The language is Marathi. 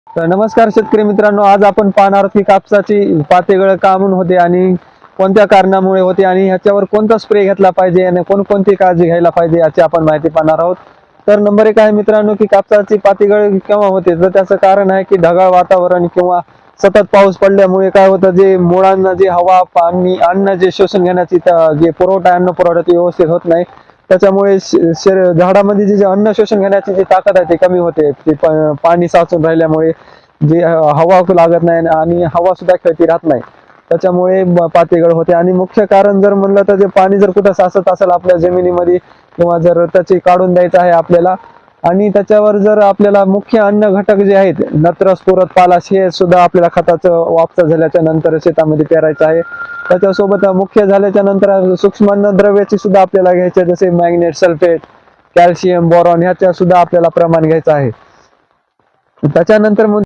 तर नमस्कार शेतकरी मित्रांनो, आज आपण पाहणार आहोत की कापसाची पातेगळ का म्हणून होते आणि कोणत्या कारणामुळे होते आणि ह्याच्यावर कोणता स्प्रे घेतला पाहिजे आणि कोणकोणती काळजी घ्यायला पाहिजे याची आपण माहिती पाहणार आहोत. तर नंबर एक आहे मित्रांनो की कापसाची पातेगळ केव्हा होते, तर त्याचं कारण आहे की ढगाळ वातावरण किंवा सतत पाऊस पडल्यामुळे काय होतं, जे मुळांना जे हवा पाणी अन्न जे शोषण घेण्याची जे पुरवठा अन्न पुरवठा ते व्यवस्थित होत नाही. त्याच्यामुळे झाडामध्ये जे अन्न शोषण घेण्याची जी ताकद आहे ती कमी होते. ते पाणी साचून राहिल्यामुळे जे हवा लागत नाही आणि हवा सुद्धा खेळती राहत नाही. त्याच्यामुळे पातेगळ होते. आणि मुख्य कारण जर म्हणलं तर जे पाणी जर कुठं साचत असेल आपल्या जमिनीमध्ये किंवा जर त्याची काढून द्यायचं आहे आपल्याला, आणि त्याच्यावर जर आपल्याला मुख्य अन्न घटक जे आहेत नत्र स्फुरद पालाश हे सुद्धा आपल्याला खताचं वापसा झाल्याच्या नंतर शेतामध्ये पेरायचं आहे. त्याच्यासोबत मुख्य झाल्याच्या नंतर सूक्ष्म अन्नद्रव्याची सुद्धा आपल्याला घ्यायचे, जसे मॅग्नेट सल्फेट कॅल्शियम बोरॉन ह्याच्या सुद्धा आपल्याला प्रमाण घ्यायचं आहे. त्याच्यानंतर